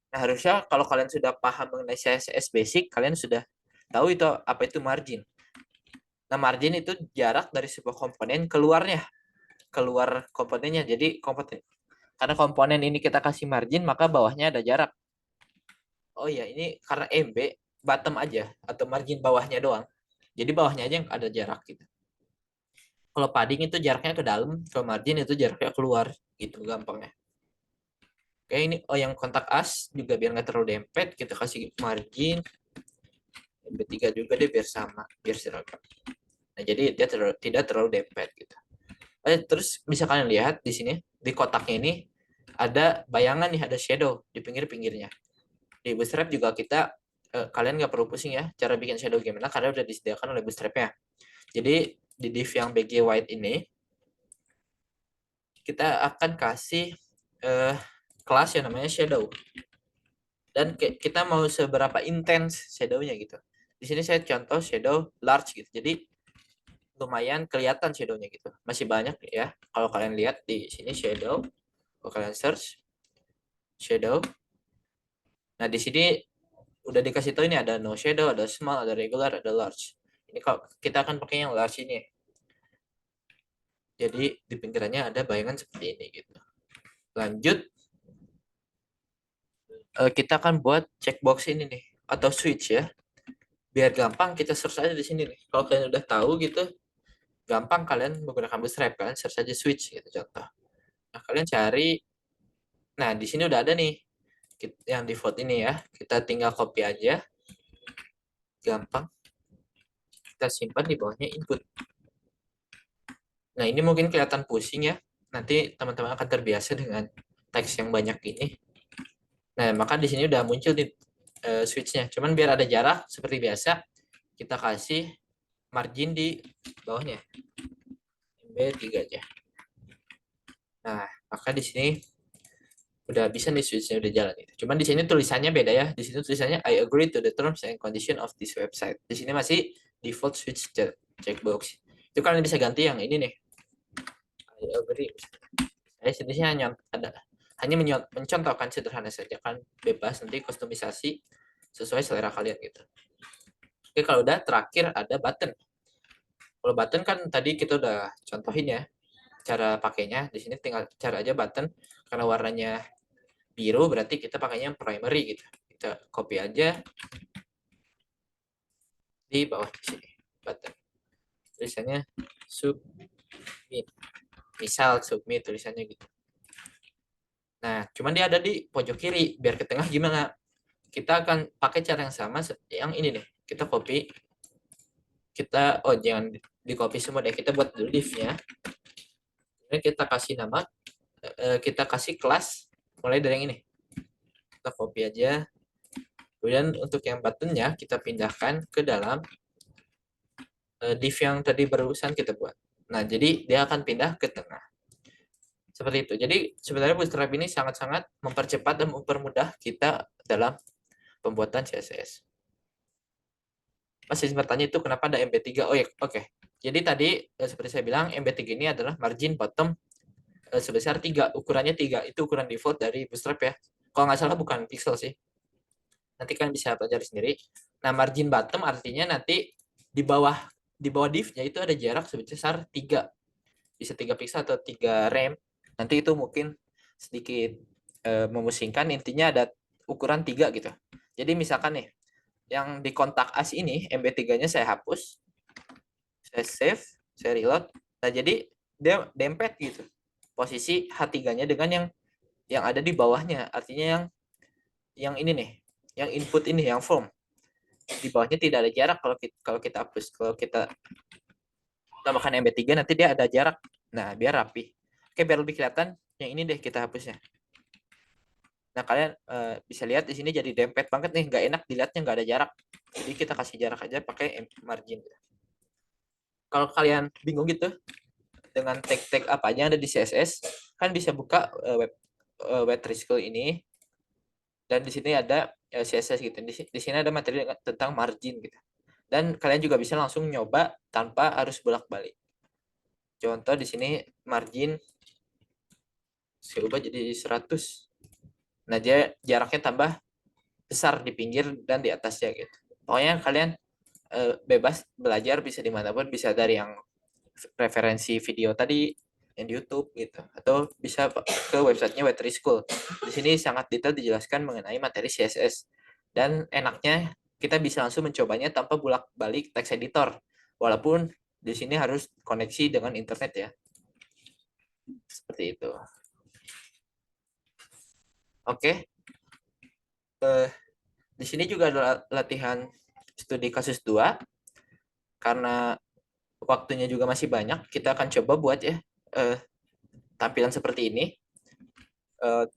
Nah, harusnya kalau kalian sudah paham mengenai CSS basic, kalian sudah tahu itu apa itu margin. Nah, margin itu jarak dari sebuah komponen keluarnya. Keluar komponennya. Jadi komponen. Karena komponen ini kita kasih margin, maka bawahnya ada jarak. Oh iya, ini karena MB, bottom aja, atau margin bawahnya doang. Jadi bawahnya aja yang ada jarak gitu. Kalau padding itu jaraknya ke dalam, kalau margin itu jaraknya keluar, gitu gampangnya. Oke, ini yang kontak as juga biar nggak terlalu dempet, kita kasih margin. MB3 juga deh biar sama, biar seragam. Nah, jadi dia tidak terlalu dempet gitu. Terus bisa kalian lihat di sini di kotaknya ini ada bayangan nih, ada shadow di pinggir-pinggirnya. Di Bootstrap juga kita kalian nggak perlu pusing ya cara bikin shadow gimana karena udah disediakan oleh Bootstrap-nya. Jadi di div yang BG white ini kita akan kasih kelas yang namanya shadow. Dan kita mau seberapa intens shadow-nya gitu. Di sini saya contoh shadow large gitu. Jadi lumayan kelihatan shadow-nya gitu. Masih banyak ya. Kalau kalian lihat di sini shadow, kalau kalian search shadow. Nah, di sini udah dikasih tahu ini ada no shadow, ada small, ada regular, ada large. Ini kalau kita akan pakai yang large ini. Jadi di pinggirannya ada bayangan seperti ini gitu. Lanjut, kita akan buat checkbox ini nih atau switch ya. Biar gampang kita search aja di sini nih. Kalau kalian udah tahu gitu, gampang kalian menggunakan Bootstrap kan, search aja switch gitu contoh. Nah, kalian cari. Nah, di sini udah ada nih yang default ini ya. Kita tinggal copy aja. Gampang. Kita simpan di bawahnya input. Nah, ini mungkin kelihatan pusing ya. Nanti teman-teman akan terbiasa dengan teks yang banyak ini. Nah, maka di sini udah muncul di switch-nya. Cuman biar ada jarak seperti biasa, kita kasih margin di bawahnya. MB3 aja. Nah, maka di sini udah bisa nih switch-nya udah jalan itu. Cuman di sini tulisannya beda ya. Di sini tulisannya I agree to the terms and condition of this website. Di sini masih default switch checkbox. Itu kalian bisa ganti yang ini nih. I agree. Saya sini hanya mencontohkan sederhana saja kan, bebas nanti kustomisasi sesuai selera kalian gitu. Oke, kalau udah terakhir ada button. Kalau button kan tadi kita udah contohin ya cara pakainya. Di sini tinggal cara aja button karena warnanya biru berarti kita pakainya yang primary gitu. Kita copy aja di bawah di sini button. Tulisannya submit. Misal submit tulisannya gitu. Nah, cuman dia ada di pojok kiri. Biar ke tengah gimana? Kita akan pakai cara yang sama yang ini nih. Kita copy. Jangan di copy semua deh. Kita buat dulu div-nya. Ini kita kasih nama, kita kasih kelas mulai dari yang ini. Kita copy aja. Kemudian untuk yang buttonnya kita pindahkan ke dalam div yang tadi barusan kita buat. Nah, jadi dia akan pindah ke tengah. Seperti itu. Jadi sebenarnya Bootstrap ini sangat-sangat mempercepat dan mempermudah kita dalam pembuatan CSS. Masih bertanya itu kenapa ada MB3? Oh ya, oke. Jadi tadi seperti saya bilang MB3 ini adalah margin bottom sebesar 3, ukurannya 3. Itu ukuran default dari Bootstrap ya. Kalau nggak salah bukan pixel sih. Nanti kalian bisa pelajari sendiri. Nah, margin bottom artinya nanti di bawah div-nya itu ada jarak sebesar 3. Bisa 3 pixel atau 3 rem. Nanti itu mungkin sedikit memusingkan, intinya ada ukuran 3 gitu. Jadi misalkan nih, yang di kontak as ini MB3-nya saya hapus, saya save, saya reload. Nah, jadi dia dempet gitu. Posisi H3-nya dengan yang ada di bawahnya. Artinya yang ini nih, yang input ini, yang form. Di bawahnya tidak ada jarak kalau kita hapus. Kalau kita tambahkan MB3 nanti dia ada jarak. Nah, biar rapi. Oke, biar lebih kelihatan, yang ini deh kita hapusnya. Nah, kalian bisa lihat di sini jadi dempet banget nih, nggak enak dilihatnya, nggak ada jarak. Jadi kita kasih jarak aja pakai margin. Kalau kalian bingung gitu dengan tag-tag apa aja yang ada di CSS, kan bisa buka web Triskel ini, dan di sini ada CSS gitu. Di sini ada materi tentang margin gitu. Dan kalian juga bisa langsung nyoba tanpa harus bolak-balik. Contoh di sini margin saya ubah jadi 100. Nah, dia jaraknya tambah besar di pinggir dan di atasnya gitu. Pokoknya kalian bebas belajar, bisa dimanapun, bisa dari yang referensi video tadi yang di YouTube gitu, atau bisa ke websitenya Web3 School. Di sini sangat detail dijelaskan mengenai materi CSS, dan enaknya kita bisa langsung mencobanya tanpa bolak-balik text editor, walaupun di sini harus koneksi dengan internet ya, seperti itu. Oke, di sini juga ada latihan studi kasus 2, karena waktunya juga masih banyak, kita akan coba buat ya tampilan seperti ini.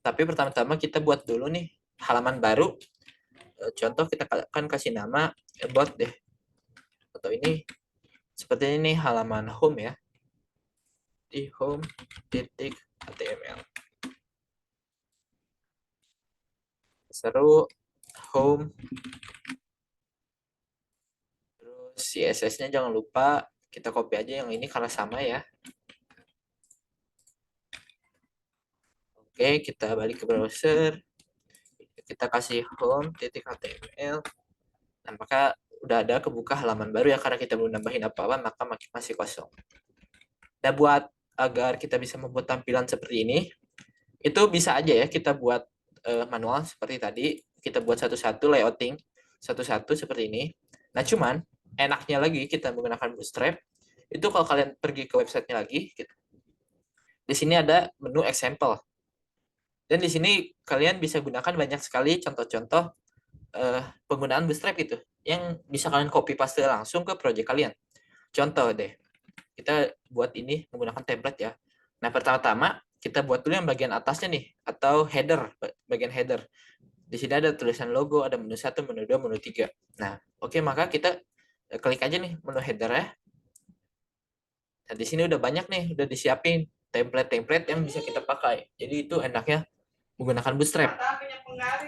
Tapi pertama-tama kita buat dulu nih halaman baru. Contoh kita akan kasih nama about deh. Atau ini seperti ini halaman home ya. Di home titik html. Seru home. Terus CSS-nya jangan lupa kita copy aja yang ini karena sama ya. Oke, kita balik ke browser. Kita kasih home titik html. Nah, maka udah ada kebuka halaman baru ya, karena kita belum nambahin apa-apa, maka masih kosong. Nah, buat agar kita bisa membuat tampilan seperti ini, itu bisa aja ya kita buat manual seperti tadi. Kita buat satu-satu layouting, satu-satu seperti ini. Nah, cuman enaknya lagi kita menggunakan Bootstrap, itu kalau kalian pergi ke websitenya lagi, di sini ada menu example. Dan di sini kalian bisa gunakan banyak sekali contoh-contoh penggunaan Bootstrap gitu, yang bisa kalian copy paste langsung ke project kalian. Contoh deh, kita buat ini menggunakan template ya. Nah, pertama-tama kita buat dulu yang bagian atasnya nih, atau header, bagian header. Di sini ada tulisan logo, ada menu 1, menu 2, menu 3. Nah, oke, maka kita klik aja nih menu header ya. Nah, di sini udah banyak nih, udah disiapin template-template yang bisa kita pakai. Jadi itu enaknya menggunakan Bootstrap.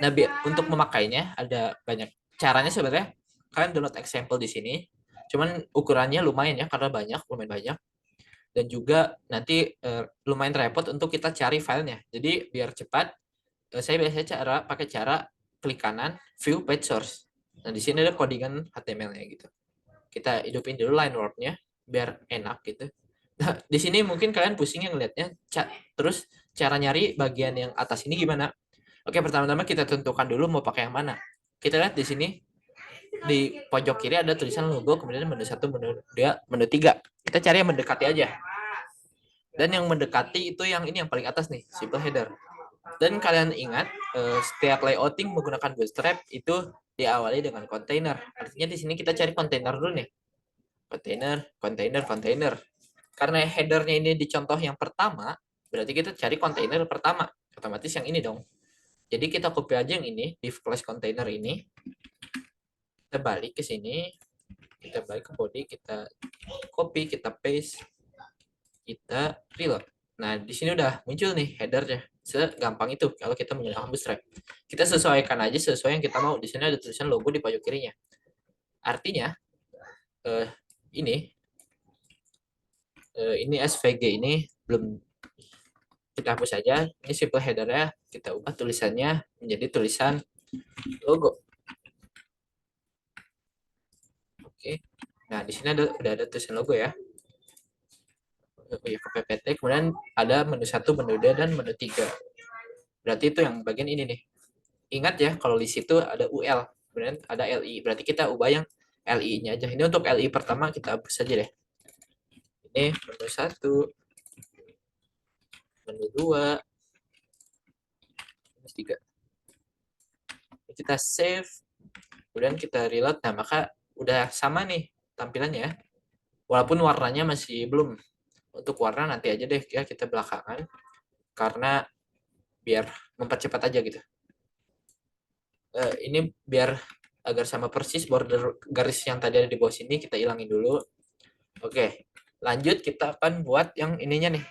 Nah, untuk memakainya ada banyak caranya sebenarnya. Kalian download example di sini. Cuman ukurannya lumayan ya, karena lumayan banyak. Dan juga nanti lumayan repot untuk kita cari filenya. Jadi biar cepat, saya biasanya pakai cara klik kanan, view page source. Nah, di sini ada codingan HTML-nya gitu. Kita hidupin dulu line work-nya biar enak gitu. Nah, di sini mungkin kalian pusing yang ngeliatnya. Terus cara nyari bagian yang atas ini gimana? Oke, pertama-tama kita tentukan dulu mau pakai yang mana. Kita lihat di sini di pojok kiri ada tulisan logo, kemudian menu 1, menu 2, menu 3. Kita cari yang mendekati aja. Dan yang mendekati itu yang ini yang paling atas nih, simple header. Dan kalian ingat, setiap layouting menggunakan Bootstrap itu diawali dengan container. Artinya di sini kita cari container dulu nih. Container, container, container. Karena headernya ini di contoh yang pertama, berarti kita cari container pertama. Otomatis yang ini dong. Jadi kita copy aja yang ini, div class container ini. Kita balik ke sini, kita balik ke body, kita copy, kita paste, kita reload. Nah, di sini udah muncul nih headernya. Segampang itu kalau kita menggunakan Bootstrap. Kita sesuaikan aja sesuai yang kita mau. Di sini ada tulisan logo di pojok kirinya. Artinya ini SVG ini belum, kita hapus saja. Ini simple header-nya, kita ubah tulisannya menjadi tulisan logo. Oke. Nah, di sini udah ada tulisan logo ya. Ya, ke PPT, kemudian ada menu 1, menu 2, dan menu 3. Berarti itu yang bagian ini nih. Ingat ya, kalau di situ ada UL, kemudian ada LI. Berarti kita ubah yang LI-nya aja. Ini untuk LI pertama kita hapus saja deh. Ini menu 1, menu 2, menu 3. Kita save, kemudian kita reload. Nah, maka udah sama nih tampilannya. Walaupun warnanya masih belum. Untuk warna nanti aja deh ya, kita belakangan. Karena biar mempercepat aja gitu. Ini biar agar sama persis border garis yang tadi ada di bawah sini kita hilangin dulu. Oke, lanjut kita akan buat yang ininya nih.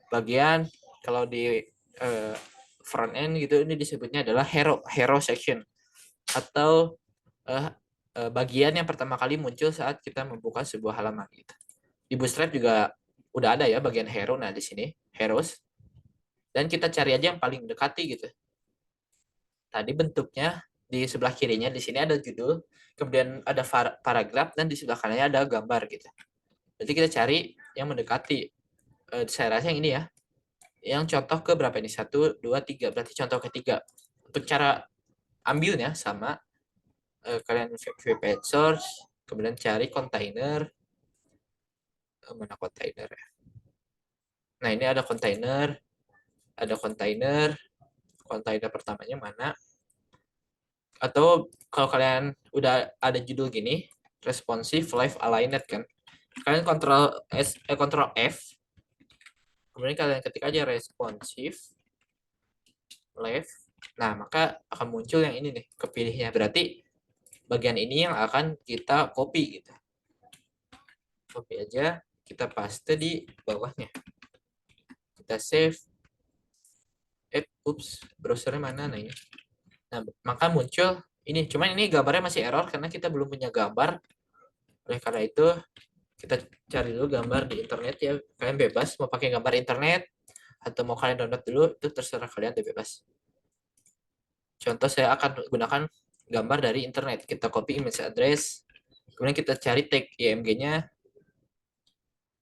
Bagian kalau di front end gitu ini disebutnya adalah hero section, atau bagian yang pertama kali muncul saat kita membuka sebuah halaman gitu. Di Bootstrap juga udah ada ya bagian hero. Nah, di sini heroes. Dan kita cari aja yang paling dekati gitu. Tadi bentuknya di sebelah kirinya di sini ada judul, kemudian ada paragraf, dan di sebelah kanannya ada gambar gitu. Berarti kita cari yang mendekati. Saya rasa yang ini ya. Yang contoh ke berapa ini? 1, 2, 3. Berarti contoh ketiga. Untuk cara ambilnya sama, kalian view page source, kemudian cari container. Mana container ya? Nah, ini ada container, container pertamanya mana? Atau kalau kalian udah ada judul gini, responsive live aligned kan. Kalian kontrol F, kemudian kalian ketik aja responsive live. Nah, maka akan muncul yang ini nih, kepilihnya. Berarti bagian ini yang akan kita copy gitu. Copy aja, kita paste di bawahnya. Kita save. Ups, browsernya mana nih? Nah, maka muncul ini. Cuman ini gambarnya masih error karena kita belum punya gambar. Oleh karena itu, kita cari dulu gambar di internet ya. Kalian bebas mau pakai gambar internet atau mau kalian download dulu, itu terserah kalian, bebas. Contoh saya akan gunakan gambar dari internet. Kita copy image address, kemudian kita cari tag IMG-nya.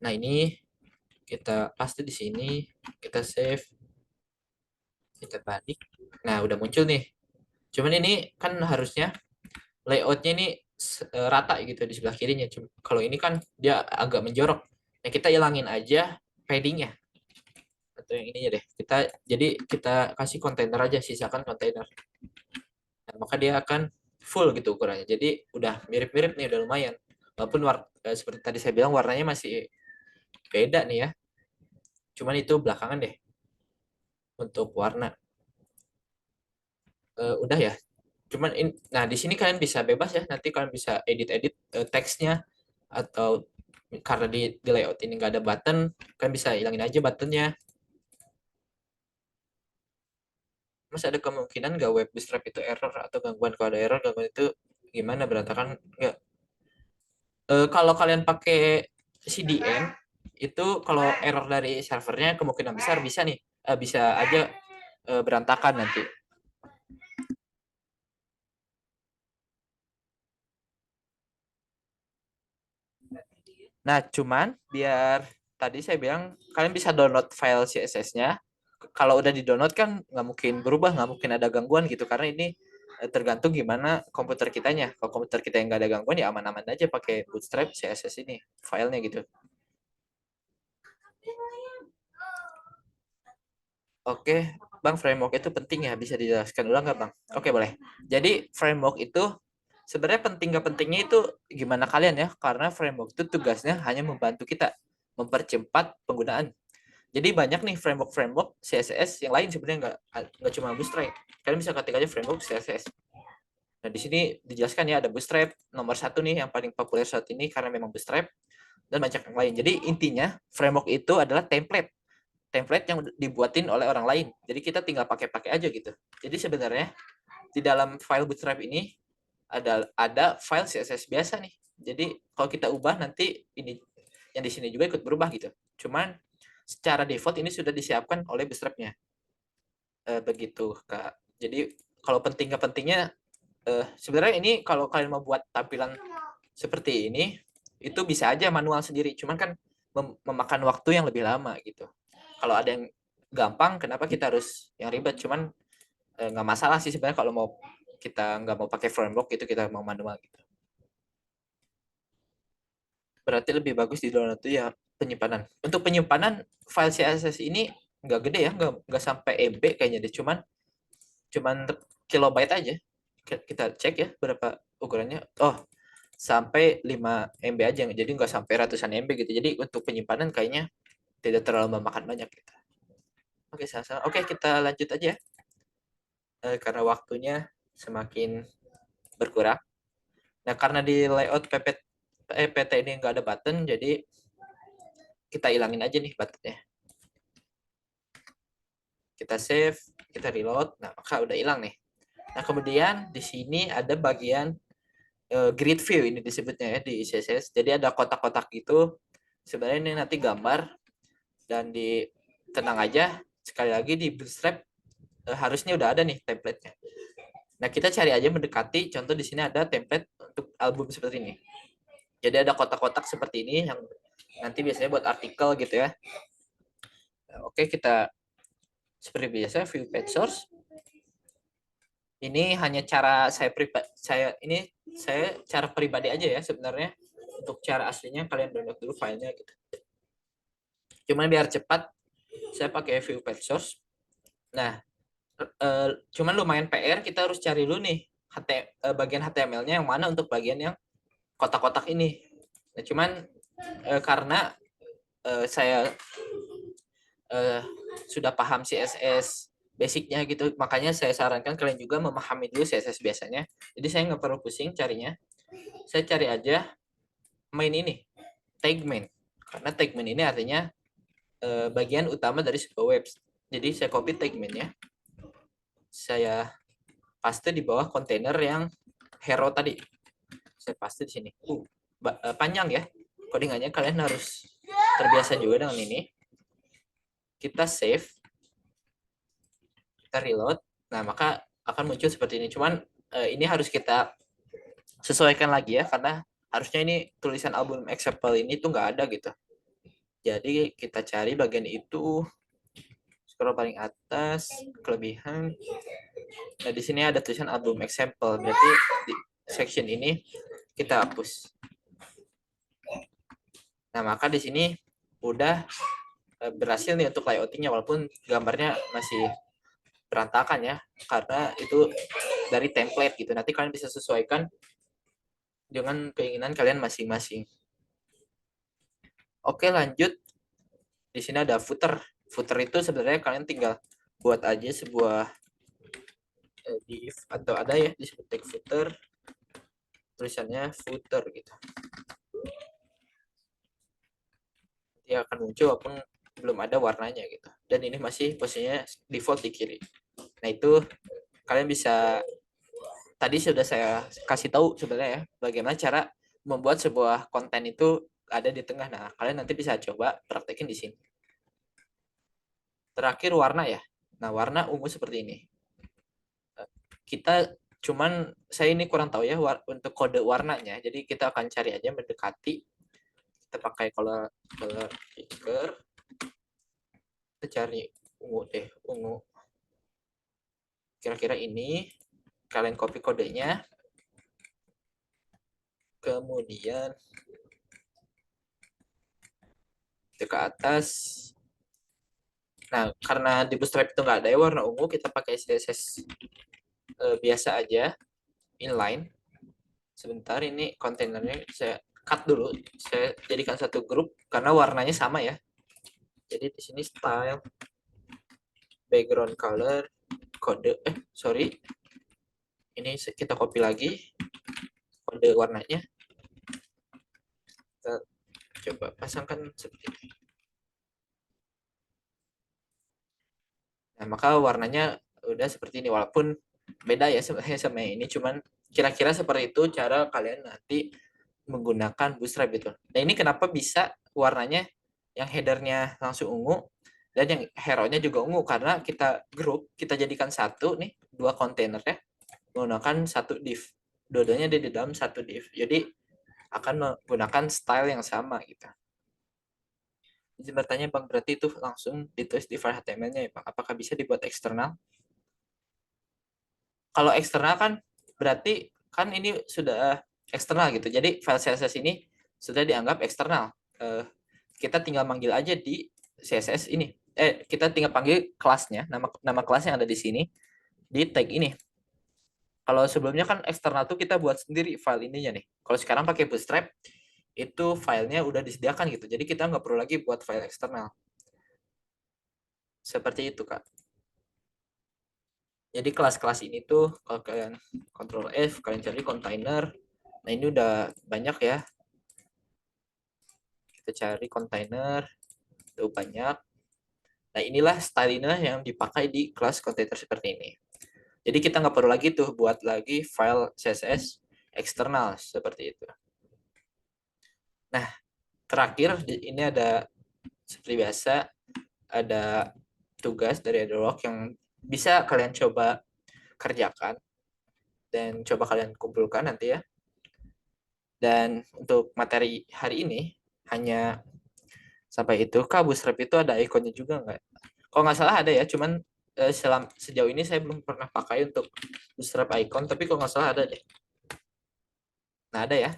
Nah, ini kita paste di sini, kita save, kita balik. Nah, udah muncul nih. Cuman ini kan harusnya layoutnya ini rata gitu di sebelah kirinya. Cuma kalau ini kan dia agak menjorok. Nah, kita hilangin aja paddingnya atau yang ininya deh. Kita kasih kontainer aja, sisakan kontainer. Nah, maka dia akan full gitu ukurannya. Jadi udah mirip-mirip nih, udah lumayan. Walaupun seperti tadi saya bilang warnanya masih beda nih ya. Cuman itu belakangan deh untuk warna. Udah ya. Nah di sini kalian bisa bebas ya. Nanti kalian bisa edit-edit teksnya, atau karena di layout ini nggak ada button, kalian bisa hilangin aja buttonnya. Mas ada kemungkinan nggak web bootstrap itu error atau gangguan? Kalau ada error, gangguan itu gimana, berantakan nggak? Kalau kalian pakai CDN itu, kalau error dari servernya kemungkinan besar bisa nih, bisa aja berantakan nanti. Nah, cuman biar tadi saya bilang kalian bisa download file CSS-nya. Kalau udah di-download kan nggak mungkin berubah, nggak mungkin ada gangguan gitu, karena ini tergantung gimana komputer kitanya. Kalau komputer kita yang nggak ada gangguan ya aman-aman aja pakai Bootstrap CSS ini filenya gitu. Oke, Bang, framework itu penting ya, bisa dijelaskan ulang nggak, Bang? Oke, boleh. Jadi framework itu sebenarnya penting nggak pentingnya itu gimana kalian ya, karena framework itu tugasnya hanya membantu kita mempercepat penggunaan. Jadi banyak nih framework CSS yang lain sebenarnya, nggak cuma Bootstrap. Kalian bisa ketik aja framework CSS. Nah, di sini dijelaskan ya, ada Bootstrap nomor satu nih yang paling populer saat ini karena memang Bootstrap, dan banyak yang lain. Jadi intinya framework itu adalah template yang dibuatin oleh orang lain. Jadi kita tinggal pakai-pakai aja gitu. Jadi sebenarnya di dalam file Bootstrap ini ada file CSS biasa nih. Jadi kalau kita ubah nanti ini yang di sini juga ikut berubah gitu. Cuman secara default ini sudah disiapkan oleh Bootstrap-nya. Begitu, Kak. Jadi kalau penting nggak pentingnya, sebenarnya ini kalau kalian mau buat tampilan seperti ini itu bisa aja manual sendiri. Cuman kan memakan waktu yang lebih lama gitu. Kalau ada yang gampang, kenapa kita harus yang ribet? Cuman nggak masalah sih sebenarnya kalau mau kita nggak mau pakai framework itu, kita mau manual gitu. Berarti lebih bagus di download itu ya penyimpanan. Untuk penyimpanan file CSS ini nggak gede ya, nggak sampai MB kayaknya deh, cuman kilobyte aja. Kita cek ya berapa ukurannya. Oh, sampai 5 MB aja, jadi nggak sampai ratusan MB gitu. Jadi untuk penyimpanan kayaknya tidak terlalu memakan banyak gitu. Oke, sama-sama. Oke, kita lanjut aja karena waktunya semakin berkurang. Nah, karena di layout PT ini nggak ada button, jadi kita hilangin aja nih buttonnya. Kita save, kita reload. Nah, maka udah hilang nih. Nah, kemudian di sini ada bagian grid view, ini disebutnya ya di CSS. Jadi ada kotak-kotak gitu. Sebenarnya ini nanti gambar, dan tenang aja, sekali lagi di Bootstrap harusnya udah ada nih template-nya. Nah, kita cari aja mendekati. Contoh di sini ada template untuk album seperti ini. Jadi ada kotak-kotak seperti ini yang nanti biasanya buat artikel gitu ya. Nah, oke, kita seperti biasa view page source. Ini hanya cara saya cara pribadi aja ya sebenarnya. Untuk cara aslinya kalian download dulu filenya gitu. Cuman biar cepat saya pakai view page source. Nah, cuman lumayan PR, kita harus cari dulu nih bagian HTML-nya yang mana untuk bagian yang kotak-kotak ini. Nah, cuman karena saya sudah paham CSS basicnya gitu, makanya saya sarankan kalian juga memahami dulu CSS biasanya. Jadi saya nggak perlu pusing carinya, saya cari aja main ini, tag main. Karena tag main ini artinya bagian utama dari sebuah web. Jadi saya copy tag main-nya, saya paste di bawah kontainer yang hero tadi. Saya paste di sini. Panjang ya codingannya, kalian harus terbiasa juga dengan ini. Kita save, kita reload. Nah, maka akan muncul seperti ini. Cuman ini harus kita sesuaikan lagi ya, karena harusnya ini tulisan album example ini tuh nggak ada gitu. Jadi kita cari bagian itu, scroll paling atas, kelebihan. Nah, di sini ada tulisan album example, berarti di section ini kita hapus. Nah, maka di sini udah berhasil nih untuk layoutingnya, walaupun gambarnya masih berantakan ya, karena itu dari template gitu. Nanti kalian bisa sesuaikan dengan keinginan kalian masing-masing. Oke, lanjut. Di sini ada footer. Footer itu sebenarnya kalian tinggal buat aja sebuah div, atau ada ya disebut tag footer, tulisannya footer gitu. Dia akan muncul walaupun belum ada warnanya gitu. Dan ini masih posisinya default di kiri. Nah, itu kalian bisa, tadi sudah saya kasih tahu sebenarnya ya, bagaimana cara membuat sebuah konten itu ada di tengah. Nah, kalian nanti bisa coba praktekin di sini. Terakhir warna ya. Nah, warna ungu seperti ini. Kita cuman, saya ini kurang tahu ya untuk kode warnanya. Jadi kita akan cari aja mendekati. Kita pakai color picker. Kita cari ungu deh, ungu. Kira-kira ini. Kalian copy kodenya. Kemudian ke atas. Nah, karena di Bootstrap itu nggak ada ya warna ungu, kita pakai CSS biasa aja, inline. Sebentar, ini kontainernya saya cut dulu. Saya jadikan satu grup karena warnanya sama ya. Jadi di sini style, background color, kode, sorry. Ini kita copy lagi kode warnanya. Kita coba pasangkan seperti ini. Nah, maka warnanya udah seperti ini, walaupun beda ya sebenarnya sama ini, cuman kira-kira seperti itu cara kalian nanti menggunakan Bootstrap gitu. Nah, ini kenapa bisa warnanya yang headernya langsung ungu dan yang hero-nya juga ungu, karena kita grup, kita jadikan satu nih, dua kontainer ya, menggunakan satu div. Dua-duanya di dalam satu div. Jadi akan menggunakan style yang sama gitu. Jadi bertanya, Bang, berarti itu langsung ditulis di file HTML-nya ya, Bang? Apakah bisa dibuat eksternal? Kalau eksternal kan berarti kan ini sudah eksternal gitu. Jadi file CSS ini sudah dianggap eksternal. Kita tinggal manggil aja di CSS ini. Kita tinggal panggil kelasnya, nama kelas yang ada di sini, di tag ini. Kalau sebelumnya kan eksternal tuh kita buat sendiri file ininya nih. Kalau sekarang pakai Bootstrap, itu filenya udah disediakan gitu. Jadi kita nggak perlu lagi buat file eksternal. Seperti itu, Kak. Jadi kelas-kelas ini tuh kalau kalian Ctrl F, kalian cari kontainer. Nah, ini udah banyak ya. Kita cari kontainer, tuh banyak. Nah, inilah stylenya yang dipakai di kelas kontainer seperti ini. Jadi kita nggak perlu lagi tuh buat lagi file CSS eksternal seperti itu. Nah, terakhir ini ada seperti biasa, ada tugas dari Adowork yang bisa kalian coba kerjakan dan coba kalian kumpulkan nanti ya. Dan untuk materi hari ini hanya sampai itu. Kak, Bootstrap itu ada ikonnya juga nggak? Kalau nggak salah ada ya, cuman sejauh ini saya belum pernah pakai untuk Bootstrap icon, tapi kalau nggak salah ada deh. Nah, ada ya.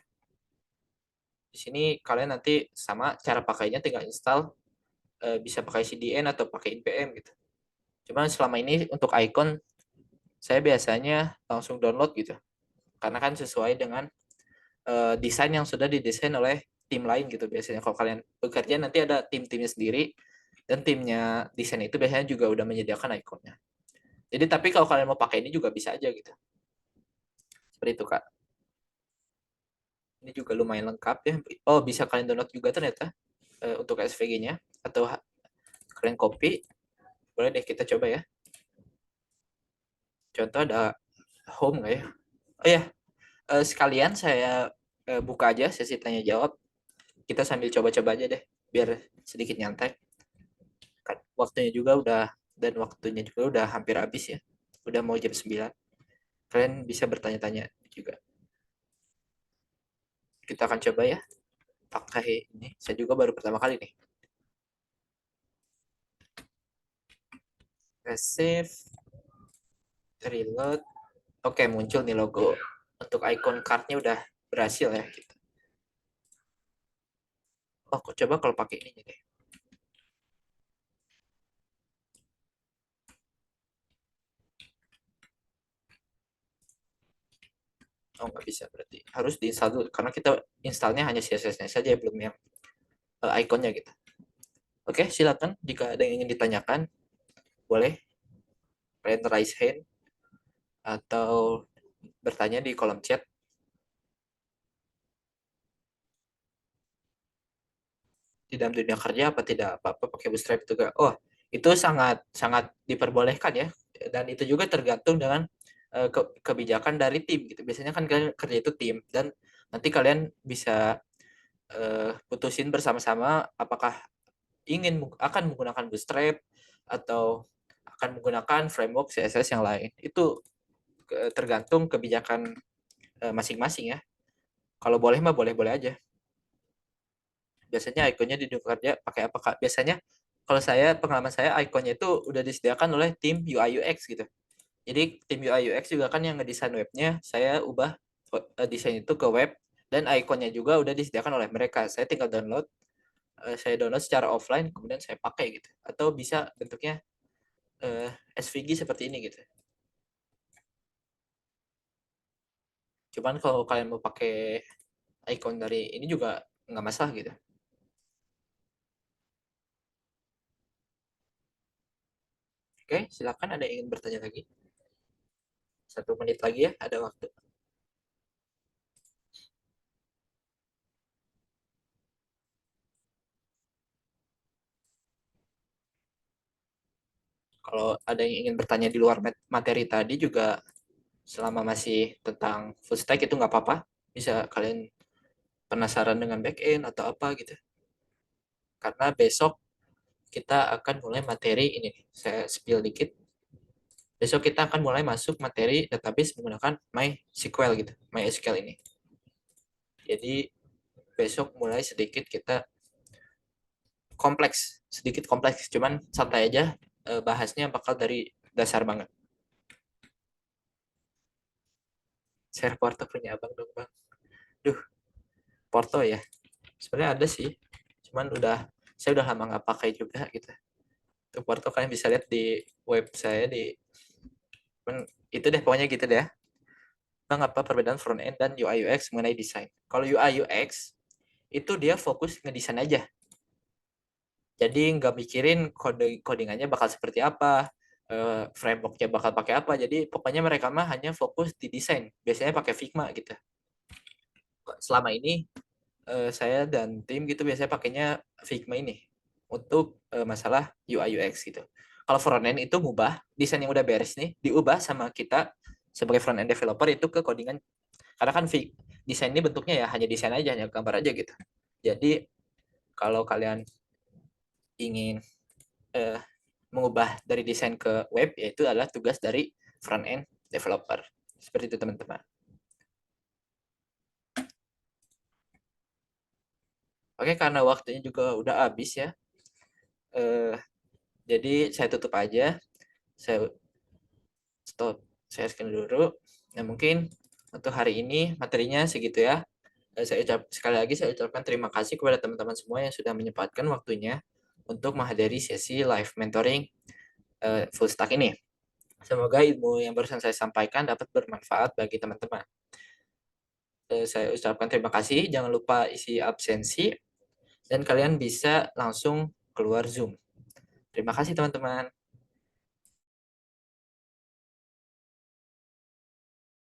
Di sini kalian nanti sama cara pakainya tinggal install, bisa pakai CDN atau pakai npm gitu. Cuman selama ini untuk icon saya biasanya langsung download gitu. karena kan sesuai dengan desain yang sudah didesain oleh tim lain gitu. Biasanya kalau kalian bekerja nanti ada tim-timnya sendiri, dan timnya desain itu biasanya juga udah menyediakan ikonnya. Jadi tapi kalau kalian mau pakai ini juga bisa aja gitu. Seperti itu Kak. Ini juga lumayan lengkap ya. Oh, bisa kalian download juga ternyata untuk SVG-nya, atau kalian copy. Boleh deh kita coba ya. Contoh ada home nggak ya? Oh ya, sekalian saya buka aja sesi tanya jawab. Kita sambil coba-coba aja deh, biar sedikit nyantai. Kan waktunya juga udah, dan waktunya juga udah hampir habis ya. Udah mau jam 9. Kalian bisa bertanya-tanya juga. Kita akan coba ya pakai ini. Saya juga baru pertama kali nih. Save, reload. Oke, muncul nih logo. Untuk icon cardnya udah berhasil ya. Gitu. Oh, coba kalau pakai ini deh. Oh, nggak bisa berarti. Harus diinstal dulu. Karena kita installnya hanya CSS-nya saja, belum yang ikonnya gitu. Oke, silakan. Jika ada yang ingin ditanyakan, boleh kalian raise hand atau bertanya di kolom chat. Di dalam dunia kerja apa tidak apa-apa pakai Bootstrap juga. Oh, itu sangat sangat diperbolehkan ya. Dan itu juga tergantung dengan kebijakan dari tim gitu. Biasanya kan kalian kerja itu tim, dan nanti kalian bisa putusin bersama-sama apakah akan menggunakan Bootstrap atau akan menggunakan framework CSS yang lain. Itu tergantung kebijakan masing-masing ya. Kalau boleh mah boleh-boleh aja. Biasanya ikonnya di dunia kerja pakai apa Kak? Biasanya kalau saya, pengalaman saya, ikonnya itu udah disediakan oleh tim UI UX gitu. Jadi tim UI UX juga kan yang ngedesain webnya, saya ubah desain itu ke web, dan ikonnya juga udah disediakan oleh mereka. Saya tinggal download, saya download secara offline, kemudian saya pakai gitu. Atau bisa bentuknya SVG seperti ini gitu. Cuman kalau kalian mau pakai icon dari ini juga nggak masalah gitu. Oke, silakan, ada yang ingin bertanya lagi. 1 menit lagi ya, ada waktu. Kalau ada yang ingin bertanya di luar materi tadi juga, selama masih tentang full stack itu nggak apa-apa. Bisa kalian penasaran dengan back end atau apa gitu. Karena besok kita akan mulai materi ini. Saya spill dikit. Besok kita akan mulai masuk materi database menggunakan MySQL gitu. MySQL ini. Jadi besok mulai sedikit kita kompleks, sedikit kompleks. Cuman santai aja, bahasnya bakal dari dasar banget. Share Porto punya abang dong bang. Duh, Porto ya. Sebenarnya ada sih. Cuman saya udah lama nggak pakai juga gitu. Tuh Porto kalian bisa lihat di web saya di, itu deh pokoknya gitu deh. Bang, apa perbedaan front end dan UI UX mengenai desain? Kalau UI UX itu dia fokus ngedesain aja. Jadi nggak mikirin codingannya bakal seperti apa, frameworknya bakal pakai apa. Jadi pokoknya mereka mah hanya fokus di desain. Biasanya pakai Figma gitu. Selama ini saya dan tim gitu biasanya pakainya Figma ini untuk masalah UI UX gitu. Kalau front end itu ngubah desain yang udah beres nih, diubah sama kita sebagai front end developer itu ke codingan. Karena kan desain ini bentuknya ya hanya desain aja, hanya gambar aja gitu. Jadi kalau kalian ingin uh, mengubah dari desain ke web, yaitu adalah tugas dari front end developer. Seperti itu teman-teman. Oke, karena waktunya juga udah habis ya. Uh, jadi saya tutup aja. Saya stop. Saya scan dulu. Nah, mungkin untuk hari ini materinya segitu ya. Sekali lagi saya ucapkan terima kasih kepada teman-teman semua yang sudah menyempatkan waktunya untuk menghadiri sesi live mentoring full stack ini. Semoga ilmu yang barusan saya sampaikan dapat bermanfaat bagi teman-teman. saya ucapkan terima kasih. Jangan lupa isi absensi dan kalian bisa langsung keluar Zoom. Terima kasih teman-teman.